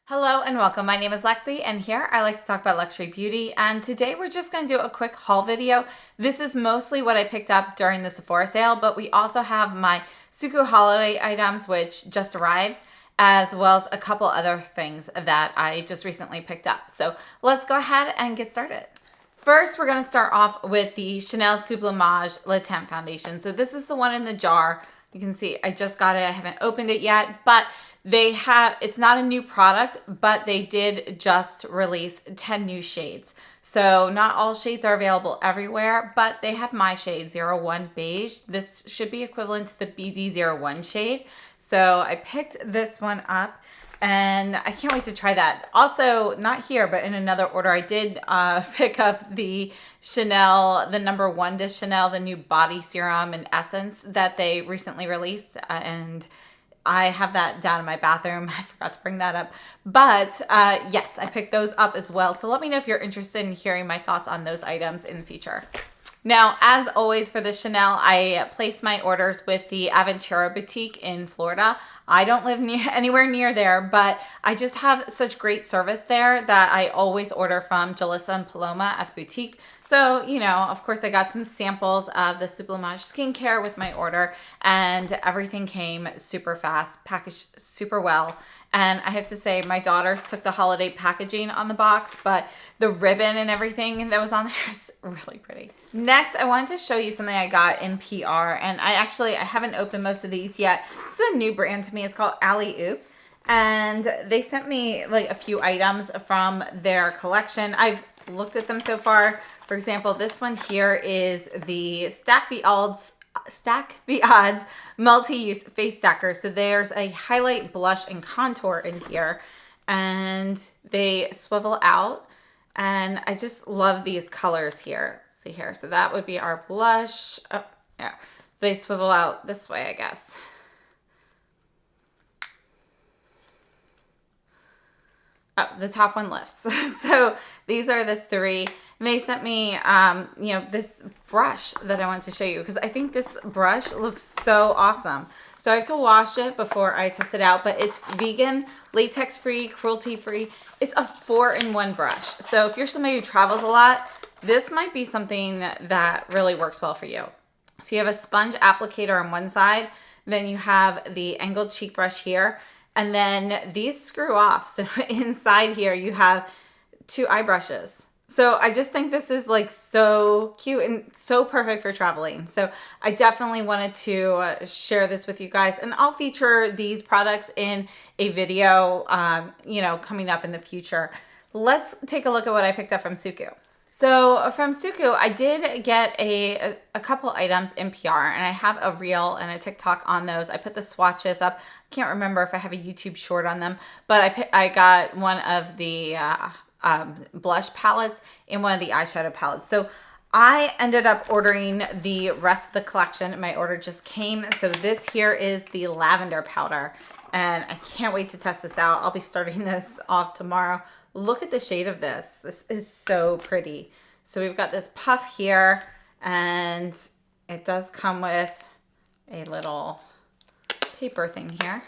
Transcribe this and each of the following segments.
Hello and welcome. My name is Lexi and here I like to talk about luxury beauty, and today we're just going to do a quick haul video. This is mostly what I picked up during the Sephora sale, but we also have my SUQQU holiday items which just arrived, as well as a couple other things that I just recently picked up. So let's go ahead and get started. First, we're going to start off with the Chanel Sublimage Le Teint Foundation. So this is the one in the jar. You can see I just got it. I haven't opened it yet, but it's not a new product, but they did just release 10 new shades. So not all shades are available everywhere, but they have my shade 01 Beige. This should be equivalent to the BD01 shade. So I picked this one up and I can't wait to try that. Also, not here, but in another order, I did pick up the Chanel, the #1 de Chanel, the new body serum and essence that they recently released, and I have that down in my bathroom. I forgot to bring that up. But yes, I picked those up as well. So let me know if you're interested in hearing my thoughts on those items in the future. Now, as always for the Chanel, I placed my orders with the Aventura boutique in Florida. I don't live anywhere near there, but I just have such great service there that I always order from Jelissa and Paloma at the boutique. So, you know, of course I got some samples of the Sublimage skincare with my order, and everything came super fast, packaged super well. And I have to say, my daughters took the holiday packaging on the box, but the ribbon and everything that was on there is really pretty. Next, I wanted to show you something I got in PR, and I haven't opened most of these yet. This is a new brand to me. It's called Alleyoop, and they sent me like a few items from their collection. I've looked at them so far. For example, this one here is the Stack the Odds multi-use face stacker. So there's a highlight, blush, and contour in here, and they swivel out, and I just love these colors here. Let's see here. So that would be our blush. Oh, yeah. They swivel out this way, I guess. Oh, the top one lifts. So these are the three. And they sent me, you know, this brush that I want to show you because I think this brush looks so awesome. So I have to wash it before I test it out, but it's vegan, latex-free, cruelty-free. It's a 4-in-1 brush. So if you're somebody who travels a lot, this might be something that really works well for you. So you have a sponge applicator on one side, then you have the angled cheek brush here, and then these screw off. So inside here you have 2 eye brushes. So I just think this is like so cute and so perfect for traveling. So I definitely wanted to share this with you guys, and I'll feature these products in a video, you know, coming up in the future. Let's take a look at what I picked up from SUQQU. So from SUQQU, I did get a couple items in PR, and I have a reel and a TikTok on those. I put the swatches up. I can't remember if I have a YouTube short on them, but I got one of the blush palettes and one of the eyeshadow palettes. So I ended up ordering the rest of the collection. My order just came. So this here is the lavender powder, and I can't wait to test this out. I'll be starting this off tomorrow. Look at the shade of this. This is so pretty. So we've got this puff here, and it does come with a little paper thing here.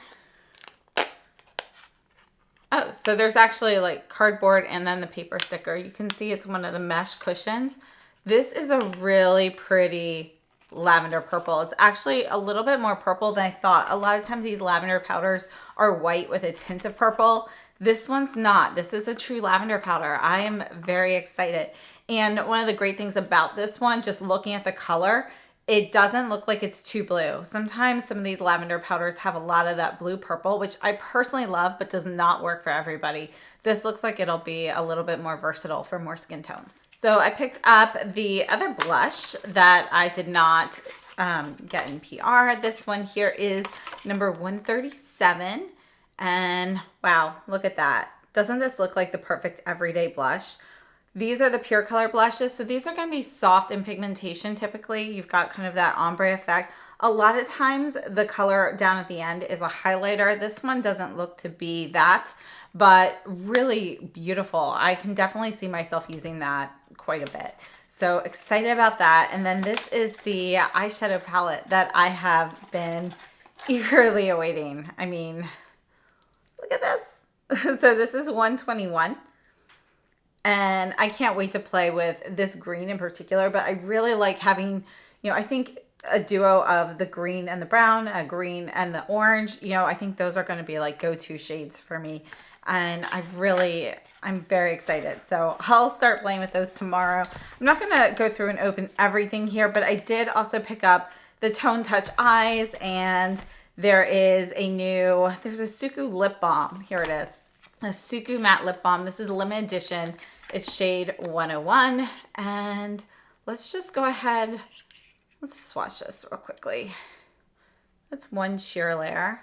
Oh, so there's actually like cardboard and then the paper sticker. You can see it's one of the mesh cushions. This is a really pretty lavender purple. It's actually a little bit more purple than I thought. A lot of times these lavender powders are white with a tint of purple. This one's not. This is a true lavender powder. I am very excited. And one of the great things about this one, just looking at the color, it doesn't look like it's too blue. Sometimes some of these lavender powders have a lot of that blue purple, which I personally love, but does not work for everybody. This looks like it'll be a little bit more versatile for more skin tones. So I picked up the other blush that I did not get in PR. This one here is number 137. And wow, look at that. Doesn't this look like the perfect everyday blush? These are the Pure Color blushes. So these are going to be soft in pigmentation. Typically, you've got kind of that ombre effect. A lot of times the color down at the end is a highlighter. This one doesn't look to be that, but really beautiful. I can definitely see myself using that quite a bit. So excited about that. And then this is the eyeshadow palette that I have been eagerly awaiting. I mean, look at this. So this is 121. And I can't wait to play with this green in particular, but I really like having, I think a duo of the green and the brown, a green and the orange, I think those are going to be like go-to shades for me. And I'm very excited. So I'll start playing with those tomorrow. I'm not going to go through and open everything here, but I did also pick up the Tone Touch Eyes, and there's a Suku lip balm. Here it is. A Suku matte lip balm. This is limited edition. It's shade 101. And let's just go ahead. Let's swatch this real quickly. That's one sheer layer.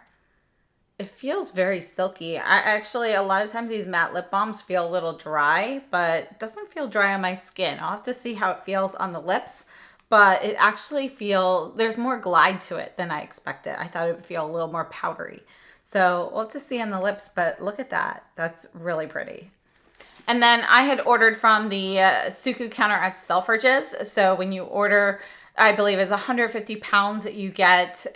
It feels very silky. A lot of times these matte lip balms feel a little dry, but it doesn't feel dry on my skin. I'll have to see how it feels on the lips, but it actually there's more glide to it than I expected. I thought it would feel a little more powdery. So we'll have to see on the lips, but look at that. That's really pretty. And then I had ordered from the SUQQU counter at Selfridges. So when you order, I believe it's 150 pounds, you get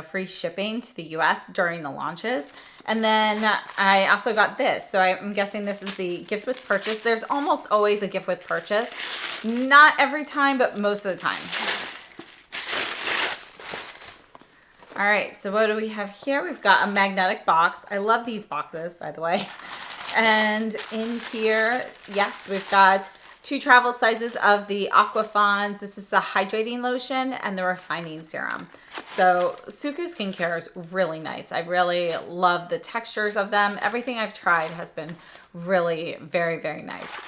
free shipping to the US during the launches. And then I also got this. So I'm guessing this is the gift with purchase. There's almost always a gift with purchase. Not every time, but most of the time. All right, so what do we have here? We've got a magnetic box. I love these boxes, by the way. And in here, yes, we've got 2 travel sizes of the Aquafons. This is the hydrating lotion and the refining serum. So SUQQU skincare is really nice. I really love the textures of them. Everything I've tried has been really very, very nice.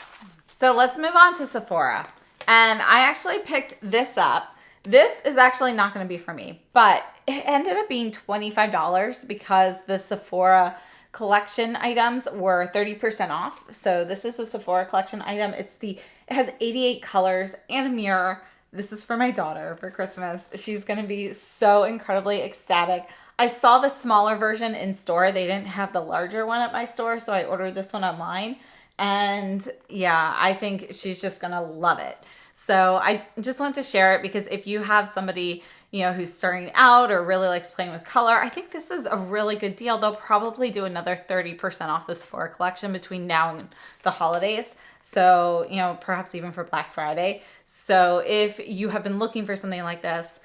So let's move on to Sephora. And I actually picked this up. This is actually not going to be for me, but it ended up being $25 because the Sephora collection items were 30% off. So this is a Sephora collection item. It has 88 colors and a mirror. This is for my daughter for Christmas. She's going to be so incredibly ecstatic. I saw the smaller version in store. They didn't have the larger one at my store, so I ordered this one online. And yeah, I think she's just going to love it. So I just want to share it because if you have somebody, who's starting out or really likes playing with color, I think this is a really good deal. They'll probably do another 30% off the Sephora collection between now and the holidays. So, perhaps even for Black Friday. So if you have been looking for something like this,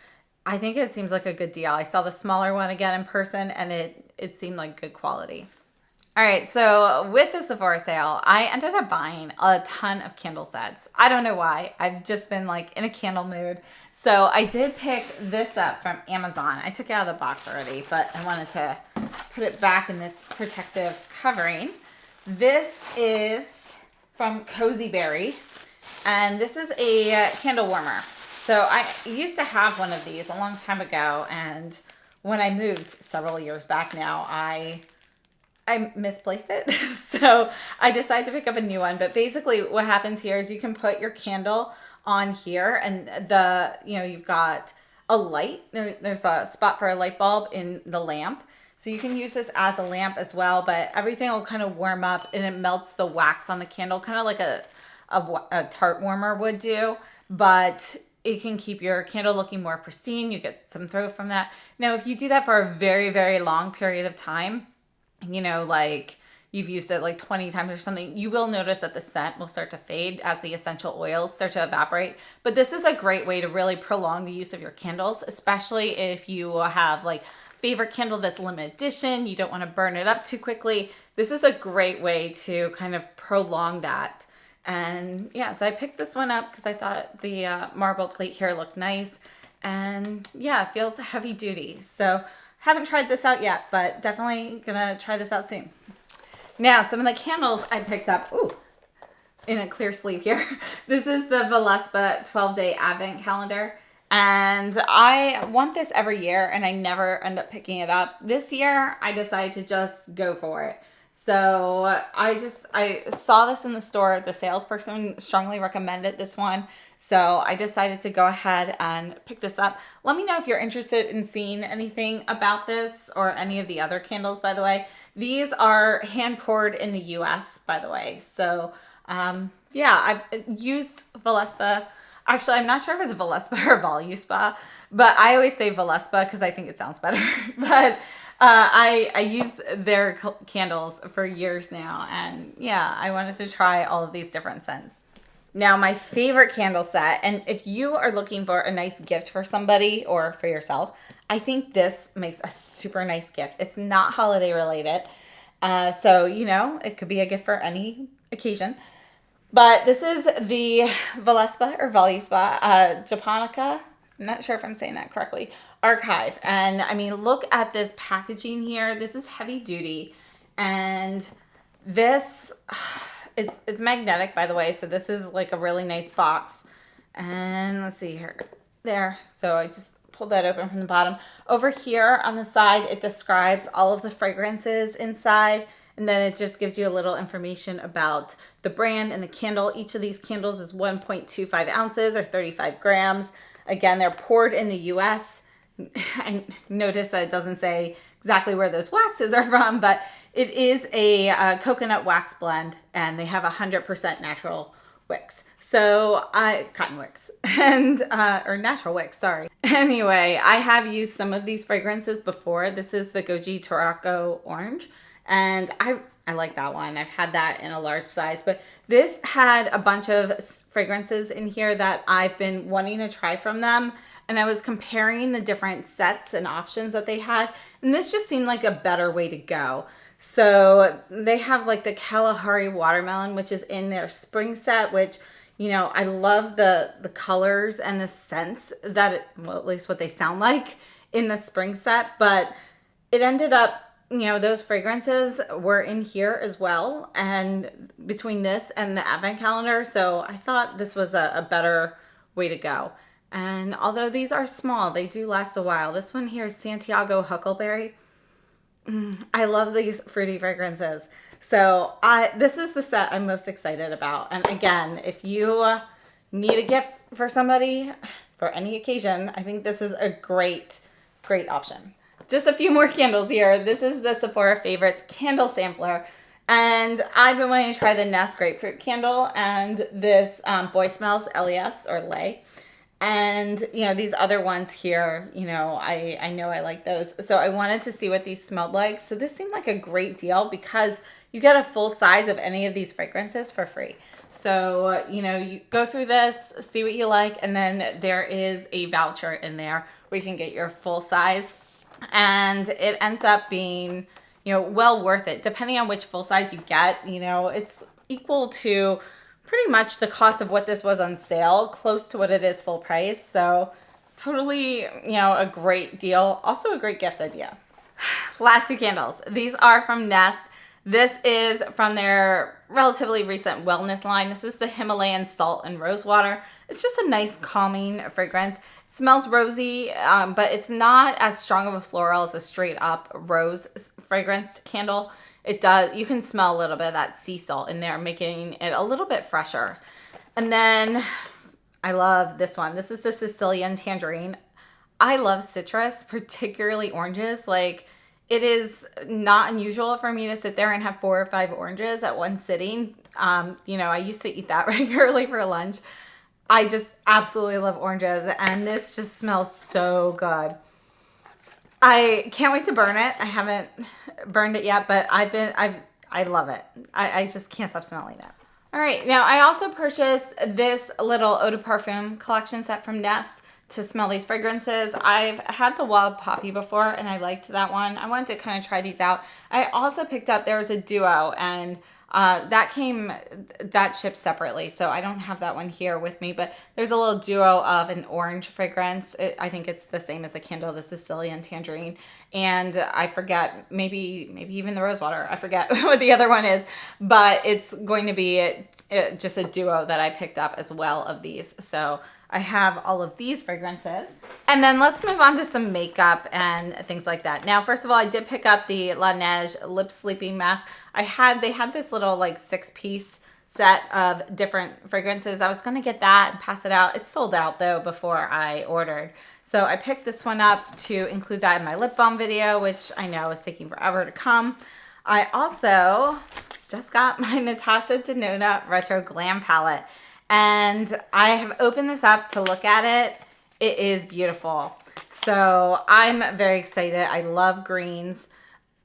I think it seems like a good deal. I saw the smaller one again in person and it seemed like good quality. All right, so with the Sephora sale, I ended up buying a ton of candle sets. I don't know why. I've just been like in a candle mood. So I did pick this up from Amazon. I took it out of the box already, but I wanted to put it back in this protective covering. This is from Cozy Berry, and this is a candle warmer. So I used to have one of these a long time ago, and when I moved several years back now, I misplaced it. So I decided to pick up a new one. But basically what happens here is you can put your candle on here and you've got a light. There's a spot for a light bulb in the lamp. So you can use this as a lamp as well, but everything will kind of warm up and it melts the wax on the candle, kind of like a tart warmer would do. But it can keep your candle looking more pristine. You get some throw from that. Now, if you do that for a very, very long period of time, like you've used it like 20 times or something, you will notice that the scent will start to fade as the essential oils start to evaporate. But this is a great way to really prolong the use of your candles, especially if you have like favorite candle that's limited edition, you don't want to burn it up too quickly. This is a great way to kind of prolong that. And yeah, so I picked this one up because I thought the marble plate here looked nice. And yeah, it feels heavy duty. So haven't tried this out yet, but definitely gonna try this out soon. Now, some of the candles I picked up, in a clear sleeve here. This is the Voluspa 12-day Advent calendar. And I want this every year and I never end up picking it up. This year, I decided to just go for it. So I saw this in the store. The salesperson strongly recommended this one. So I decided to go ahead and pick this up. Let me know if you're interested in seeing anything about this or any of the other candles, by the way. These are hand poured in the US, by the way. So yeah, I've used Voluspa. Actually, I'm not sure if it's Voluspa or Voluspa, but I always say Voluspa because I think it sounds better. But I use their candles for years now, and yeah, I wanted to try all of these different scents. Now, my favorite candle set, and if you are looking for a nice gift for somebody or for yourself, I think this makes a super nice gift. It's not holiday related, so, you know, it could be a gift for any occasion. But this is the Voluspa Japonica. I'm not sure if I'm saying that correctly. Archive. And I mean, look at this packaging here. This is heavy duty. And this, it's magnetic, by the way. So this is like a really nice box. And let's see here. There. So I just pulled that open from the bottom. Over here on the side, it describes all of the fragrances inside. And then it just gives you a little information about the brand and the candle. Each of these candles is 1.25 ounces or 35 grams. Again, they're poured in the US. I noticed that it doesn't say exactly where those waxes are from, but it is a coconut wax blend, and they have 100% natural wicks. So cotton wicks and, or natural wicks, sorry. Anyway, I have used some of these fragrances before. This is the Goji Taroko Orange, and I like that one. I've had that in a large size, but this had a bunch of fragrances in here that I've been wanting to try from them. And I was comparing the different sets and options that they had. And this just seemed like a better way to go. So they have like the Kalahari Watermelon, which is in their spring set, which, you know, I love the colors and the scents that, well, at least what they sound like in the spring set. But it ended up, you know, those fragrances were in here as well, and between this and the advent calendar, so I thought this was a better way to go. And although these are small, they do last a while. This one here is Santiago Huckleberry. I love these fruity fragrances. So this is the set I'm most excited about. And again, if you need a gift for somebody for any occasion, I think this is a great option. Just a few more candles here. This is the Sephora Favorites candle sampler. And I've been wanting to try the Nest Grapefruit candle and this Boy Smells LES or Lay. And, you know, these other ones here, you know I know I like those. So I wanted to see what these smelled like. So this seemed like a great deal because you get a full size of any of these fragrances for free. So, you know, you go through this, see what you like, and then there is a voucher in there where you can get your full size. And it ends up being, you know, well worth it. Depending on which full size you get, you know, it's equal to pretty much the cost of what this was on sale, close to what it is full price. So totally, you know, a great deal. Also a great gift idea. Last two candles. These are from Nest. This is from their relatively recent wellness line. This is the Himalayan Salt and Rose Water. It's just a nice calming fragrance. It smells rosy, but it's not as strong of a floral as a straight up rose fragrance candle. It does, you can smell a little bit of that sea salt in there, making it a little bit fresher. And then I love this one. This is the Sicilian Tangerine. I love citrus, particularly oranges. Like, it is not unusual for me to sit there and have 4 or 5 oranges at one sitting. You know, I used to eat that regularly for lunch. I just absolutely love oranges, and this just smells so good. I can't wait to burn it. I haven't burned it yet, but I love it. I just can't stop smelling it. All right, now I also purchased this little eau de parfum collection set from Nest to smell these fragrances. I've had the Wild Poppy before, and I liked that one. I wanted to kind of try these out. I also picked up, there was a duo, and that shipped separately, so I don't have that one here with me, but there's a little duo of an orange fragrance. I think it's the same as a candle, the Sicilian Tangerine, and I forget, maybe even the Rose Water. I forget what the other one is, but it's going to be just a duo that I picked up as well of these. So I have all of these fragrances. And then let's move on to some makeup and things like that. Now, first of all, I did pick up the La Neige Lip Sleeping Mask. They had this little like 6-piece set of different fragrances. I was gonna get that and pass it out. It sold out though before I ordered. So I picked this one up to include that in my lip balm video, which I know is taking forever to come. I also just got my Natasha Denona Retro Glam Palette. And I have opened this up to look at it. It is beautiful. So I'm very excited. I love greens.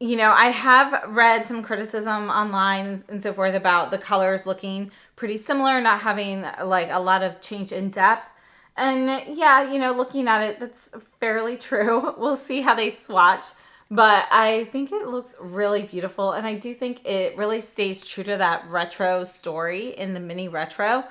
You know, I have read some criticism online and so forth about the colors looking pretty similar, not having like a lot of change in depth. And yeah, you know, looking at it, that's fairly true. We'll see how they swatch. But I think it looks really beautiful. And I do think it really stays true to that retro story in the mini retro.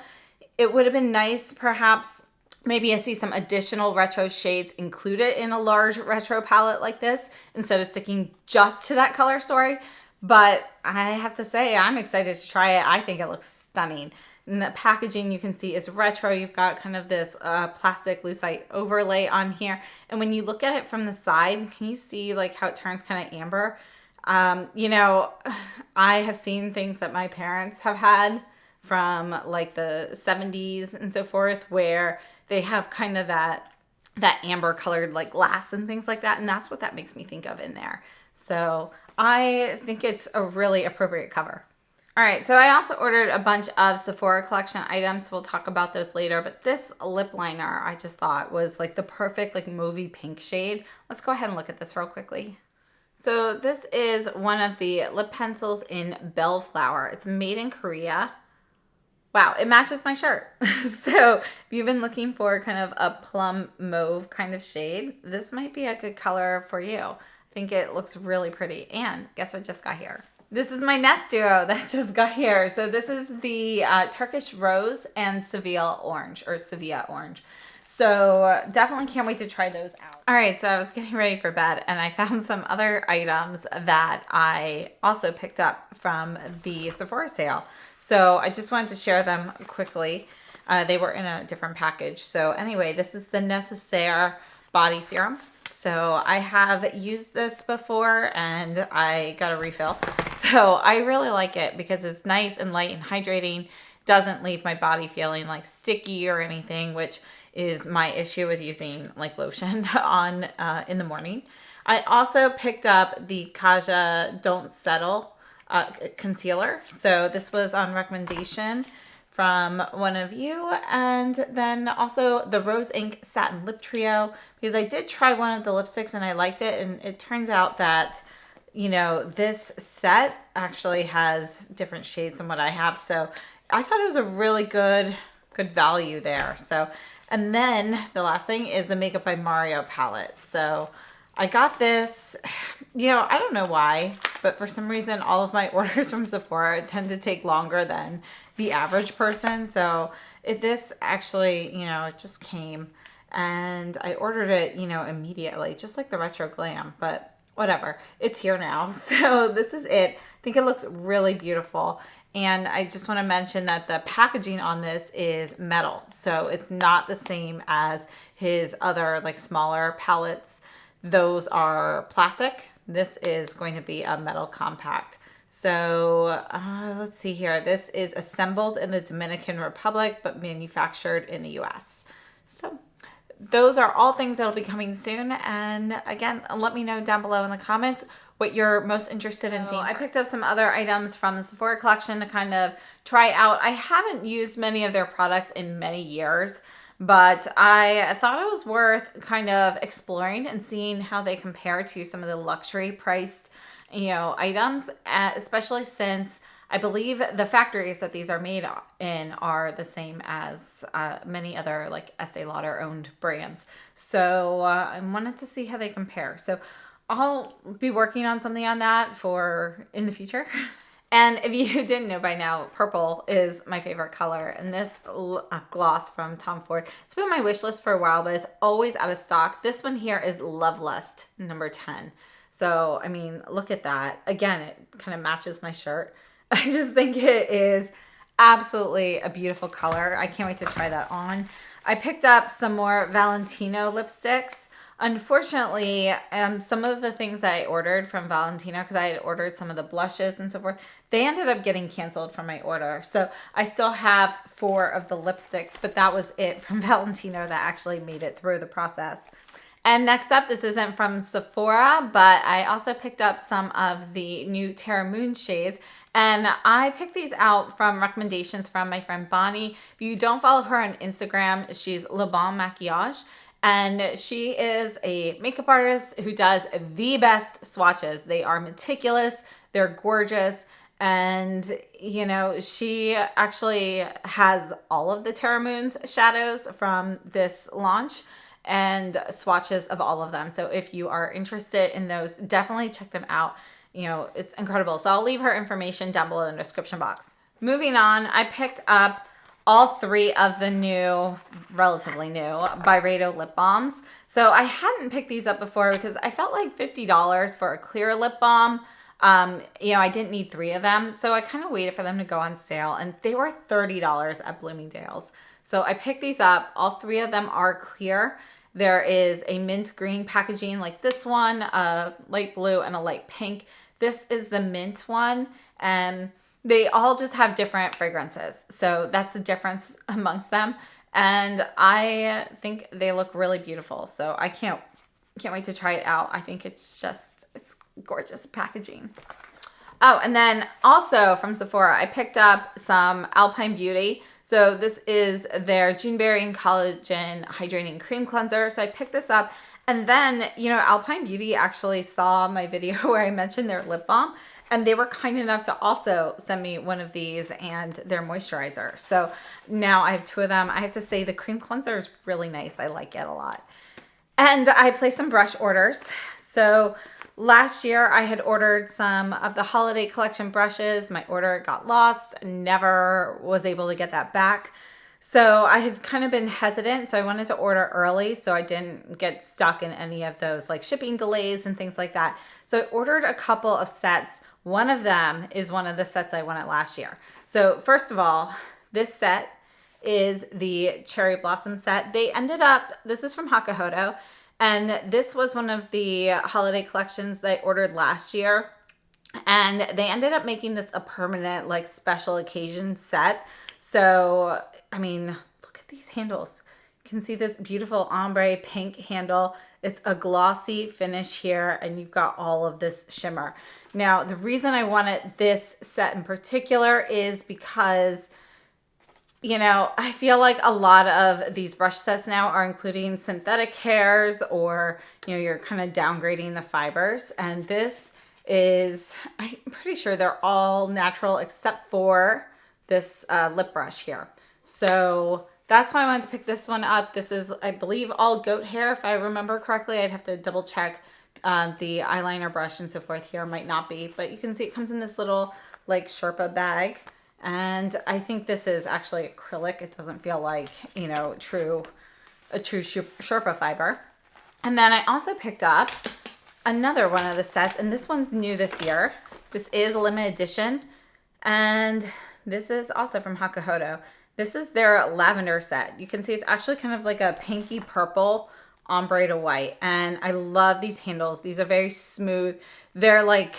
It would have been nice, perhaps, maybe I see some additional retro shades included in a large retro palette like this instead of sticking just to that color story. But I have to say, I'm excited to try it. I think it looks stunning. And the packaging you can see is retro. You've got kind of this plastic lucite overlay on here. And when you look at it from the side, can you see like how it turns kind of amber? You know, I have seen things that my parents have had from like the 70s and so forth where they have kind of that amber colored like glass and things like that. And that's what that makes me think of in there. So I think it's a really appropriate cover. All right, so I also ordered a bunch of Sephora collection items. So we'll talk about those later. But this lip liner I just thought was like the perfect like mauvey pink shade. Let's go ahead and look at this real quickly. So this is one of the lip pencils in Bellflower. It's made in Korea. Wow, it matches my shirt. So if you've been looking for kind of a plum mauve kind of shade, this might be a good color for you. I think it looks really pretty. And guess what just got here? This is my Nest duo that just got here. So this is the Turkish Rose and Sevilla Orange, or Sevilla Orange. So definitely can't wait to try those out. All right, so I was getting ready for bed and I found some other items that I also picked up from the Sephora sale. So I just wanted to share them quickly. They were in a different package. So anyway, this is the Necessaire body serum. So I have used this before and I got a refill. So I really like it because it's nice and light and hydrating. Doesn't leave my body feeling like sticky or anything, which is my issue with using like lotion on in the morning. I also picked up the Kjaer Don't Settle concealer. So this was on recommendation from one of you. And then also the Rose Ink Satin Lip Trio, because I did try one of the lipsticks and I liked it. And it turns out that, you know, this set actually has different shades than what I have. So I thought it was a really good value there. So, and then the last thing is the Makeup by Mario palette. So I got this, you know, I don't know why, but for some reason, all of my orders from Sephora tend to take longer than the average person. So this actually, you know, it just came and I ordered it, you know, immediately, just like the Retro Glam, but whatever, it's here now. So this is it. I think it looks really beautiful. And I just want to mention that the packaging on this is metal. So it's not the same as his other like smaller palettes. Those are plastic. This is going to be a metal compact. So let's see here. This is assembled in the Dominican Republic, but manufactured in the US. So those are all things that'll be coming soon. And again, let me know down below in the comments what you're most interested in seeing. I picked up some other items from the Sephora collection to kind of try out. I haven't used many of their products in many years, but I thought it was worth kind of exploring and seeing how they compare to some of the luxury priced, you know, items, especially since I believe the factories that these are made in are the same as many other like Estee Lauder owned brands. So I wanted to see how they compare. So I'll be working on something on that for in the future. And if you didn't know by now, purple is my favorite color. And this gloss from Tom Ford, it's been on my wish list for a while, but it's always out of stock. This one here is Love Lust number 10. So, I mean, look at that. Again, it kind of matches my shirt. I just think it is absolutely a beautiful color. I can't wait to try that on. I picked up some more Valentino lipsticks. Unfortunately, some of the things that I ordered from Valentino, because I had ordered some of the blushes and so forth, they ended up getting canceled from my order. So I still have 4 of the lipsticks, but that was it from Valentino that actually made it through the process. And next up, this isn't from Sephora, but I also picked up some of the new Terra Moon shades. And I picked these out from recommendations from my friend Bonnie. If you don't follow her on Instagram, she's Le Bon Maquillage. And she is a makeup artist who does the best swatches. They are meticulous, they're gorgeous, and you know, she actually has all of the Terra Moon's shadows from this launch and swatches of all of them. So if you are interested in those, definitely check them out. You know, it's incredible. So I'll leave her information down below in the description box. Moving on, I picked up all three of the new, relatively new, Byredo lip balms. So I hadn't picked these up before because I felt like $50 for a clear lip balm. You know, I didn't need three of them. So I kind of waited for them to go on sale, and they were $30 at Bloomingdale's. So I picked these up. All three of them are clear. There is a mint green packaging like this one, a light blue, and a light pink. This is the mint one, and they all just have different fragrances. So that's the difference amongst them. And I think they look really beautiful. So I can't wait to try it out. I think it's gorgeous packaging. Oh, and then also from Sephora, I picked up some Alpine Beauty. So this is their Juneberry and Collagen Hydrating Cream Cleanser. So I picked this up. And then, you know, Alpine Beauty actually saw my video where I mentioned their lip balm. And they were kind enough to also send me one of these and their moisturizer. So now I have two of them. I have to say the cream cleanser is really nice. I like it a lot. And I placed some brush orders. So last year I had ordered some of the holiday collection brushes. My order got lost. Never was able to get that back. So I had kind of been hesitant. So I wanted to order early so I didn't get stuck in any of those like shipping delays and things like that. So I ordered a couple of sets. One of them is one of the sets I wanted last year. So first of all, this set is the Cherry Blossom set. They ended up, this is from Hakuhodo, and this was one of the holiday collections that I ordered last year. And they ended up making this a permanent like special occasion set. So, I mean, look at these handles. You can see this beautiful ombre pink handle. It's a glossy finish here, and you've got all of this shimmer. Now, the reason I wanted this set in particular is because, you know, I feel like a lot of these brush sets now are including synthetic hairs, or, you know, you're kind of downgrading the fibers. And this is, I'm pretty sure they're all natural except for this lip brush here. So that's why I wanted to pick this one up. This is, I believe, all goat hair, if I remember correctly. I'd have to double check. The eyeliner brush and so forth here might not be, but you can see it comes in this little like Sherpa bag. And I think this is actually acrylic. It doesn't feel like, you know, a true Sherpa fiber. And then I also picked up another one of the sets, and this one's new this year. This is a limited edition, and this is also from Hakuhodo. This is their lavender set. You can see it's actually kind of like a pinky purple ombre to white, and I love these handles. These are very smooth. They're like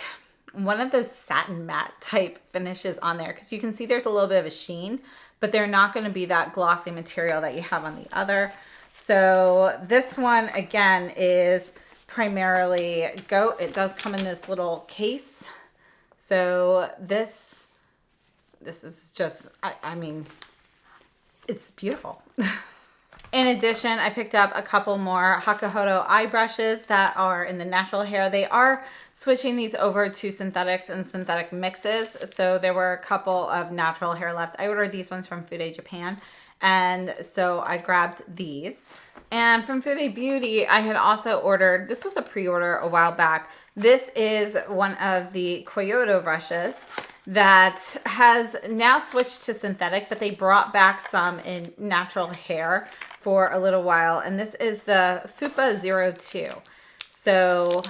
one of those satin matte type finishes on there, because you can see there's a little bit of a sheen, but they're not going to be that glossy material that you have on the other. So this one again is primarily goat. It does come in this little case. So this is just, I mean, it's beautiful. In addition, I picked up a couple more Hakuhodo eye brushes that are in the natural hair. They are switching these over to synthetics and synthetic mixes. So there were a couple of natural hair left. I ordered these ones from Fude Japan. And so I grabbed these. And from Fude Beauty, I had also ordered, this was a pre-order a while back. This is one of the Kjaer brushes that has now switched to synthetic, but they brought back some in natural hair for a little while. And this is the Fupa 02. So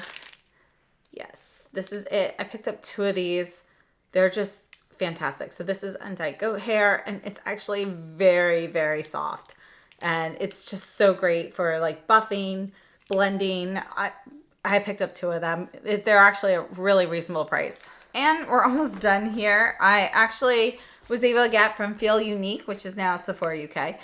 yes, this is it. I picked up two of these. They're just fantastic. So this is undyed goat hair, and it's actually very, very soft. And it's just so great for like buffing, blending. I picked up two of them. They're actually a really reasonable price. And we're almost done here. I actually was able to get from Feel Unique, which is now Sephora UK,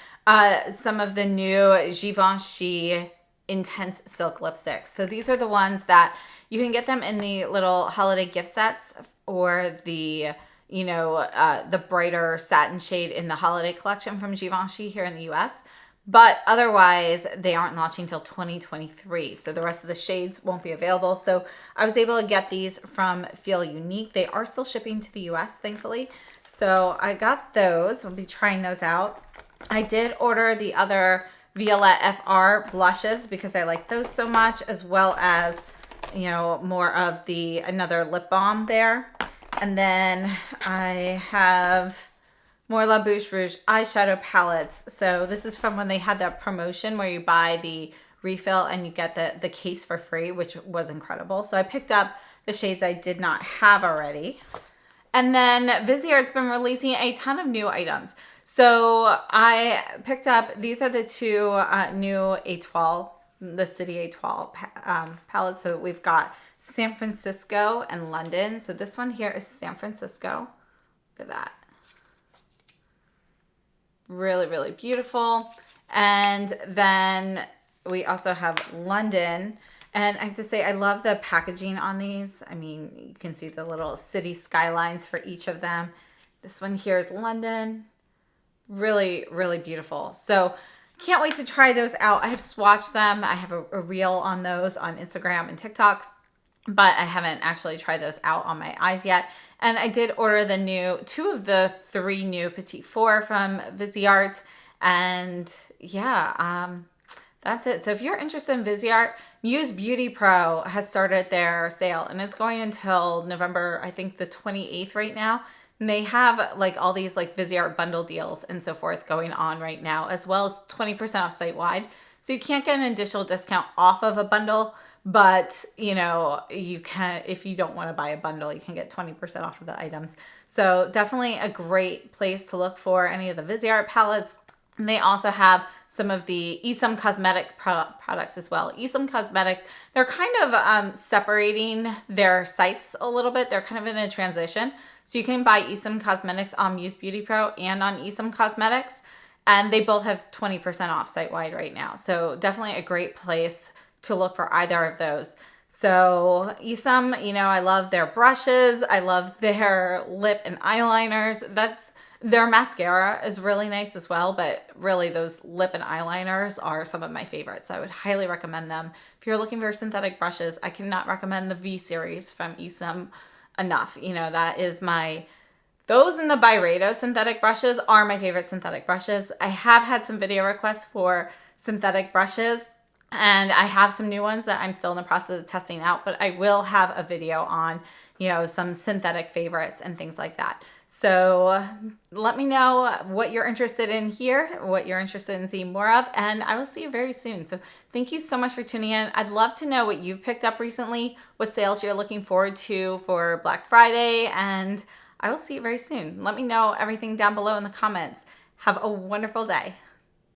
some of the new Givenchy Intense Silk lipsticks. So these are the ones that you can get them in the little holiday gift sets, or the, you know, the brighter satin shade in the holiday collection from Givenchy here in the US. but otherwise they aren't launching until 2023. So the rest of the shades won't be available. So I was able to get these from Feel Unique. They are still shipping to the US, thankfully. So I got those. We'll be trying those out. I did order the other Violette FR blushes because I like those so much, as well as, you know, more of the another lip balm there. And then I have more La Bouche Rouge eyeshadow palettes. So this is from when they had that promotion where you buy the refill and you get the case for free, which was incredible. So I picked up the shades I did not have already. And then Viseart's been releasing a ton of new items. So I picked up, these are the two new A12, the City A12 palettes. So we've got San Francisco and London. So this one here is San Francisco. Look at that. Really, really beautiful. And then we also have London. And I have to say, I love the packaging on these. I mean, you can see the little city skylines for each of them. This one here is London. Really, really beautiful. So can't wait to try those out. I have swatched them. I have a reel on those on Instagram and TikTok, but I haven't actually tried those out on my eyes yet. And I did order the two of the 3 new Petite Four from Viseart. And yeah, that's it. So if you're interested in Viseart, Muse Beauty Pro has started their sale and it's going until November, I think the 28th right now. And they have like all these like Viseart bundle deals and so forth going on right now, as well as 20% off site-wide. So you can't get an additional discount off of a bundle, but you know, you can, if you don't want to buy a bundle, you can get 20% off of the items. So definitely a great place to look for any of the Viseart palettes. And they also have some of the Esom Cosmetic products as well. Esom Cosmetics, they're kind of separating their sites a little bit. They're kind of in a transition. So you can buy Esom Cosmetics on Muse Beauty Pro and on Esom Cosmetics. And they both have 20% off site-wide right now. So definitely a great place to look for either of those. So Esom, you know, I love their brushes. I love their lip and eyeliners. Their mascara is really nice as well, but really those lip and eyeliners are some of my favorites. So I would highly recommend them. If you're looking for synthetic brushes, I cannot recommend the V series from Esom enough. You know, that is those and the Byredo synthetic brushes are my favorite synthetic brushes. I have had some video requests for synthetic brushes and I have some new ones that I'm still in the process of testing out, but I will have a video on, you know, some synthetic favorites and things like that. So let me know what you're interested in here, what you're interested in seeing more of, and I will see you very soon. So thank you so much for tuning in. I'd love to know what you've picked up recently, what sales you're looking forward to for Black Friday, and I will see you very soon. Let me know everything down below in the comments. Have a wonderful day.